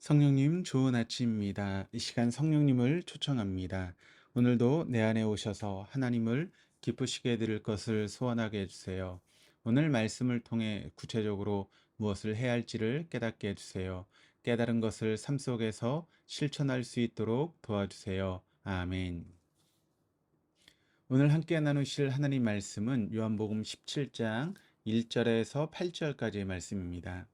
성령님 좋은 아침입니다. 이 시간 성령님을 초청합니다. 오늘도 내 안에 오셔서 하나님을 기쁘시게 해드릴 것을 소원하게 해주세요. 오늘 말씀을 통해 구체적으로 무엇을 해야 할지를 깨닫게 해주세요. 깨달은 것을 삶 속에서 실천할 수 있도록 도와주세요. 아멘. 오늘 함께 나누실 하나님 말씀은 요한복음 17장 1절에서 8절까지의 말씀입니다.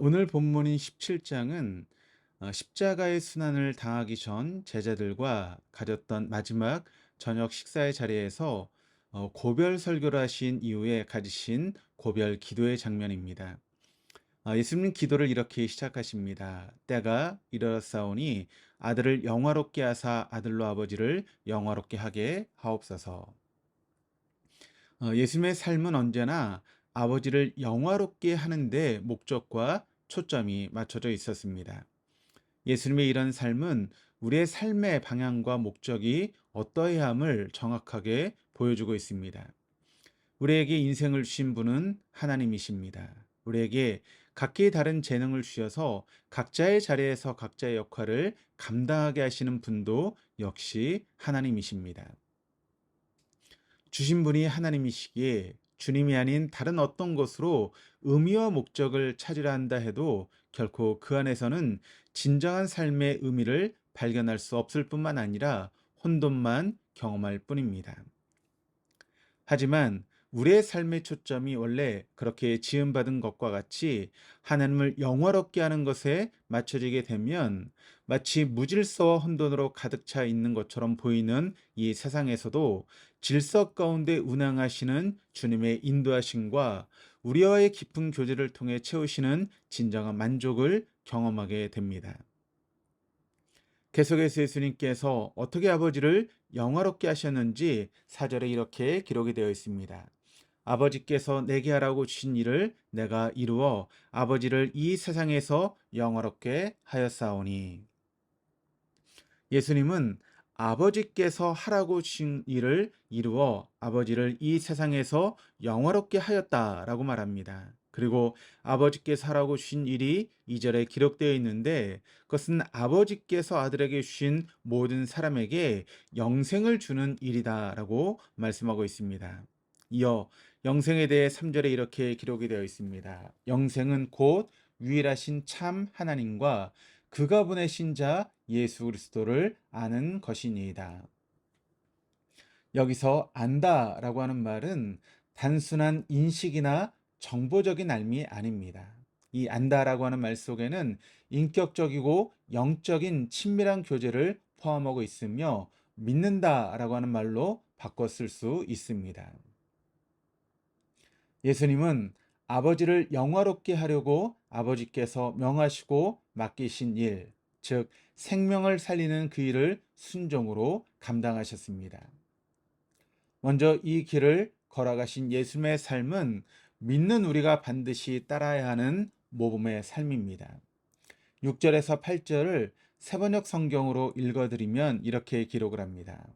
오늘 본문인 17장은 십자가의 순환을 당하기 전 제자들과 가졌던 마지막 저녁 식사의 자리에서 고별 설교를 하신 이후에 가지신 고별 기도의 장면입니다. 예수님 기도를 이렇게 시작하십니다. 때가 이르렀사오니 아들을 영화롭게 하사 아들로 아버지를 영화롭게 하게 하옵소서. 예수님의 삶은 언제나 아버지를 영화롭게 하는데 목적과 초점이 맞춰져 있었습니다. 예수님의 이런 삶은 우리의 삶의 방향과 목적이 어떠해야 함을 정확하게 보여주고 있습니다. 우리에게 인생을 주신 분은 하나님이십니다. 우리에게 각기 다른 재능을 주셔서 각자의 자리에서 각자의 역할을 감당하게 하시는 분도 역시 하나님이십니다. 주신 분이 하나님이시기에 주님이 아닌 다른 어떤 것으로 의미와 목적을 찾으려 한다 해도 결코 그 안에서는 진정한 삶의 의미를 발견할 수 없을 뿐만 아니라 혼돈만 경험할 뿐입니다. 하지만 우리의 삶의 초점이 원래 그렇게 지음받은 것과 같이 하나님을 영화롭게 하는 것에 맞춰지게 되면 마치 무질서와 혼돈으로 가득 차 있는 것처럼 보이는 이 세상에서도 질서 가운데 운항하시는 주님의 인도하심과 우리와의 깊은 교제를 통해 채우시는 진정한 만족을 경험하게 됩니다. 계속해서 예수님께서 어떻게 아버지를 영화롭게 하셨는지 4절에 이렇게 기록이 되어 있습니다. 아버지께서 내게 하라고 주신 일을 내가 이루어 아버지를 이 세상에서 영화롭게 하였사오니. 예수님은 아버지께서 하라고 주신 일을 이루어 아버지를 이 세상에서 영화롭게 하였다라고 말합니다. 그리고 아버지께서 하라고 주신 일이 2절에 기록되어 있는데 그것은 아버지께서 아들에게 주신 모든 사람에게 영생을 주는 일이다라고 말씀하고 있습니다. 이어 영생에 대해 3절에 이렇게 기록이 되어 있습니다. 영생은 곧 유일하신 참 하나님과 그가 보내신 자 예수 그리스도를 아는 것이니이다. 여기서 안다라고 하는 말은 단순한 인식이나 정보적인 알미 아닙니다. 이 안다라고 하는 말 속에는 인격적이고 영적인 친밀한 교제를 포함하고 있으며 믿는다라고 하는 말로 바꿔 쓸 수 있습니다. 예수님은 아버지를 영화롭게 하려고 아버지께서 명하시고 맡기신 일, 즉 생명을 살리는 그 일을 순종으로 감당하셨습니다. 먼저 이 길을 걸어가신 예수님의 삶은 믿는 우리가 반드시 따라야 하는 모범의 삶입니다. 6절에서 8절을 세번역 성경으로 읽어드리면 이렇게 기록을 합니다.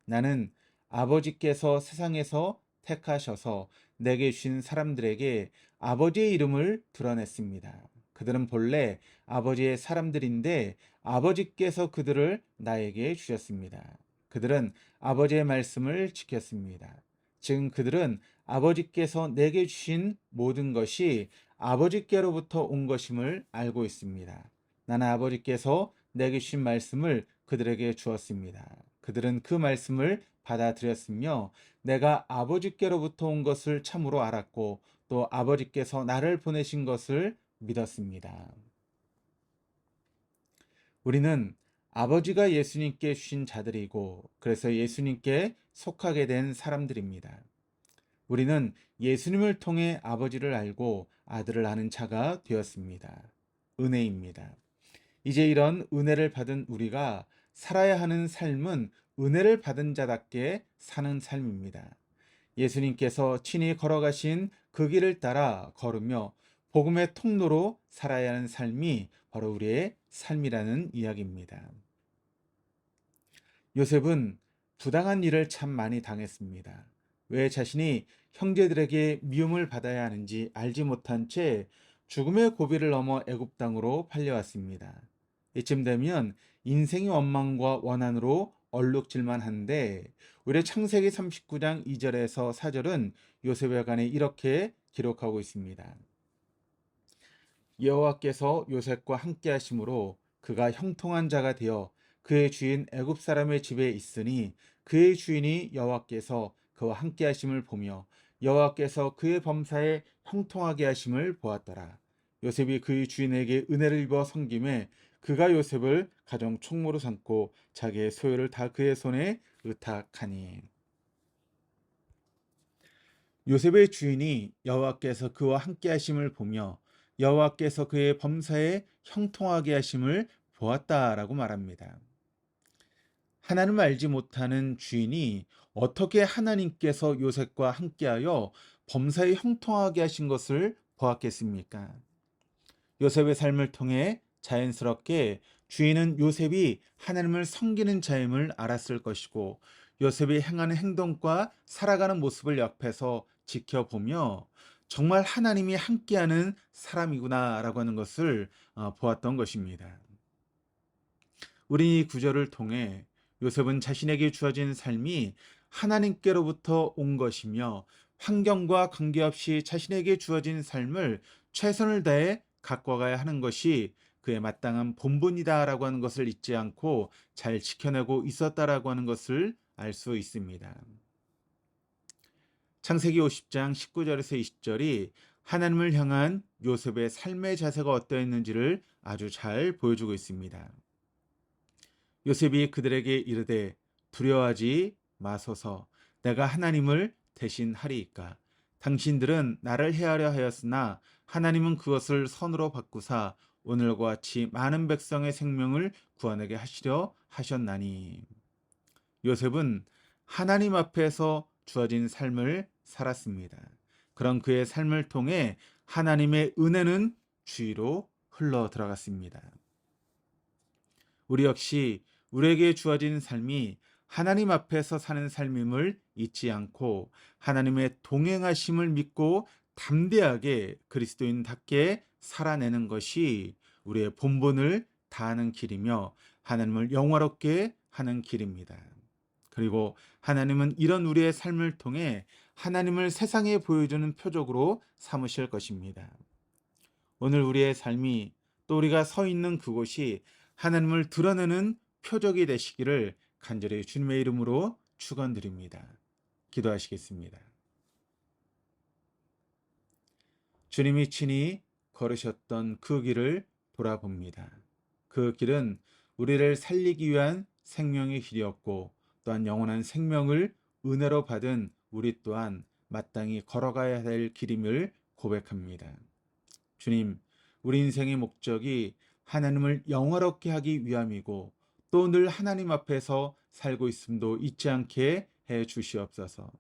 나는 아버지께서 세상에서 택하셔서 내게 주신 사람들에게 아버지의 이름을 드러냈습니다. 그들은 본래 아버지의 사람들인데 아버지께서 그들을 나에게 주셨습니다. 그들은 아버지의 말씀을 지켰습니다. 즉 그들은 아버지께서 내게 주신 모든 것이 아버지께로부터 온 것임을 알고 있습니다. 나는 아버지께서 내게 주신 말씀을 그들에게 주었습니다. 그들은 그 말씀을 받아들였으며 내가 아버지께로부터 온 것을 참으로 알았고 또 아버지께서 나를 보내신 것을 믿었습니다. 우리는 아버지가 예수님께 주신 자들이고 그래서 예수님께 속하게 된 사람들입니다. 우리는 예수님을 통해 아버지를 알고 아들을 아는 자가 되었습니다. 은혜입니다. 이제 이런 은혜를 받은 우리가 살아야 하는 삶은 은혜를 받은 자답게 사는 삶입니다. 예수님께서 친히 걸어가신 그 길을 따라 걸으며 복음의 통로로 살아야 하는 삶이 바로 우리의 삶이라는 이야기입니다. 요셉은 부당한 일을 참 많이 당했습니다. 왜 자신이 형제들에게 미움을 받아야 하는지 알지 못한 채 죽음의 고비를 넘어 애굽 땅으로 팔려왔습니다. 이쯤 되면 인생의 원망과 원한으로 얼룩질만 한데 우리 창세기 39장 2절에서 4절은 요셉에 관해 이렇게 기록하고 있습니다. 여호와께서 요셉과 함께 하심으로 그가 형통한 자가 되어 그의 주인 애굽 사람의 집에 있으니 그의 주인이 여호와께서 그와 함께 하심을 보며 여호와께서 그의 범사에 형통하게 하심을 보았더라. 요셉이 그의 주인에게 은혜를 입어 섬김에 그가 요셉을 가정 총무로 삼고 자기의 소유를 다 그의 손에 의탁하니. 요셉의 주인이 여호와께서 그와 함께 하심을 보며 여호와께서 그의 범사에 형통하게 하심을 보았다라고 말합니다. 하나님을 알지 못하는 주인이 어떻게 하나님께서 요셉과 함께하여 범사에 형통하게 하신 것을 보았겠습니까? 요셉의 삶을 통해 자연스럽게 주인은 요셉이 하나님을 섬기는 자임을 알았을 것이고 요셉이 행하는 행동과 살아가는 모습을 옆에서 지켜보며 정말 하나님이 함께하는 사람이구나라고 하는 것을 보았던 것입니다. 우리 이 구절을 통해 요셉은 자신에게 주어진 삶이 하나님께로부터 온 것이며 환경과 관계없이 자신에게 주어진 삶을 최선을 다해 가꿔가야 하는 것이 그의 마땅한 본분이다라고 하는 것을 잊지 않고 잘 지켜내고 있었다라고 하는 것을 알 수 있습니다. 창세기 50장 19절에서 20절이 하나님을 향한 요셉의 삶의 자세가 어떠했는지를 아주 잘 보여주고 있습니다. 요셉이 그들에게 이르되 두려워하지 마소서 내가 하나님을 대신하리이까 당신들은 나를 해하려 하였으나 하나님은 그것을 선으로 바꾸사 오늘과 같이 많은 백성의 생명을 구원하게 하시려 하셨나니. 요셉은 하나님 앞에서 주어진 삶을 살았습니다. 그런 그의 삶을 통해 하나님의 은혜는 주위로 흘러 들어갔습니다. 우리 역시 우리에게 주어진 삶이 하나님 앞에서 사는 삶임을 잊지 않고 하나님의 동행하심을 믿고 담대하게 그리스도인답게 살아내는 것이 우리의 본분을 다하는 길이며 하나님을 영화롭게 하는 길입니다. 그리고 하나님은 이런 우리의 삶을 통해 하나님을 세상에 보여주는 표적으로 삼으실 것입니다. 오늘 우리의 삶이 또 우리가 서 있는 그곳이 하나님을 드러내는 표적이 되시기를 간절히 주님의 이름으로 축원드립니다. 기도하시겠습니다. 주님이 친히 걸으셨던 그 길을 돌아봅니다. 그 길은 우리를 살리기 위한 생명의 길이었고 또한 영원한 생명을 은혜로 받은 우리 또한 마땅히 걸어가야 할 길임을 고백합니다. 주님, 우리 인생의 목적이 하나님을 영화롭게 하기 위함이고 또 늘 하나님 앞에서 살고 있음도 잊지 않게 해 주시옵소서.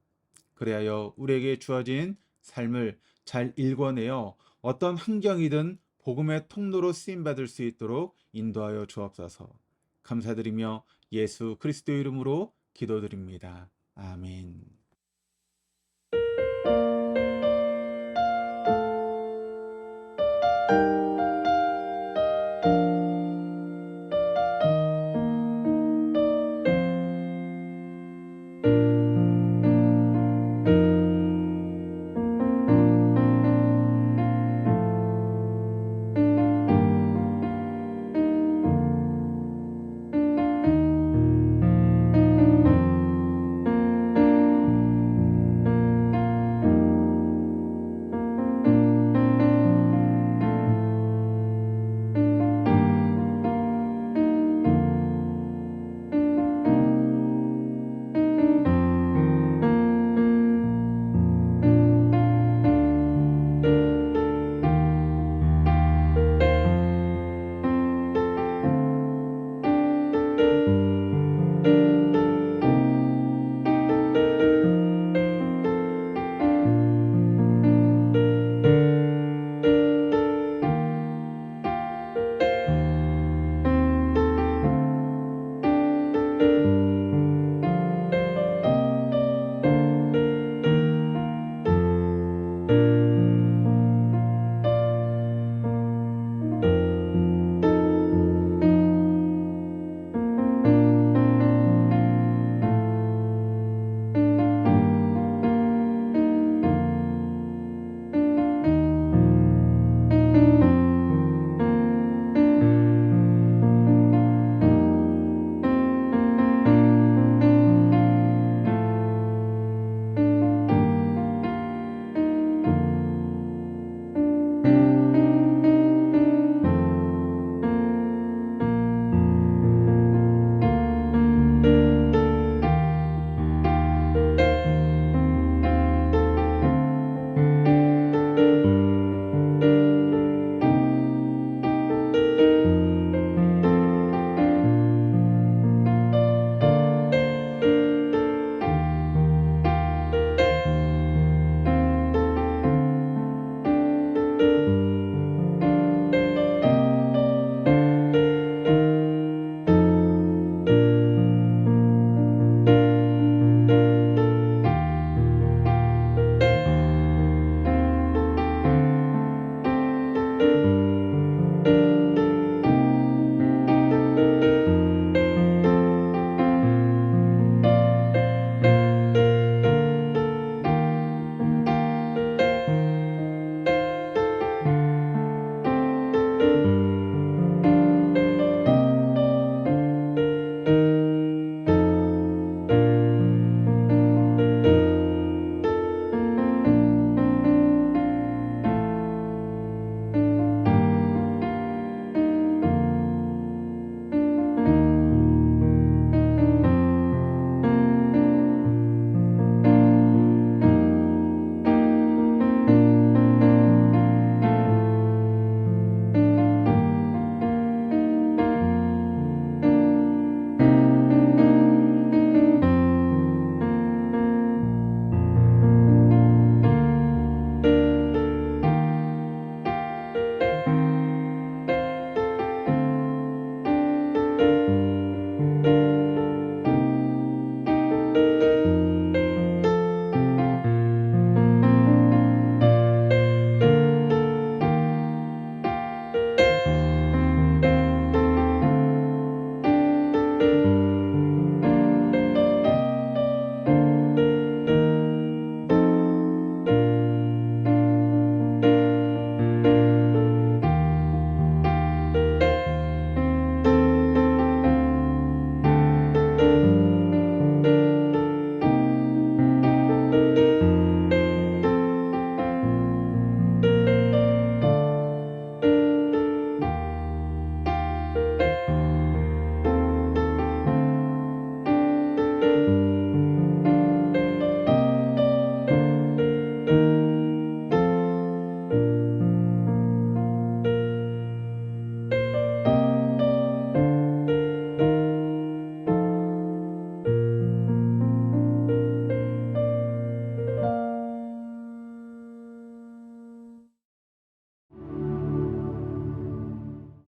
그리하여 우리에게 주어진 삶을 잘 읽어내어 어떤 환경이든 복음의 통로로 쓰임받을 수 있도록 인도하여 주옵소서. 감사드리며 예수 그리스도 이름으로 기도드립니다. 아멘.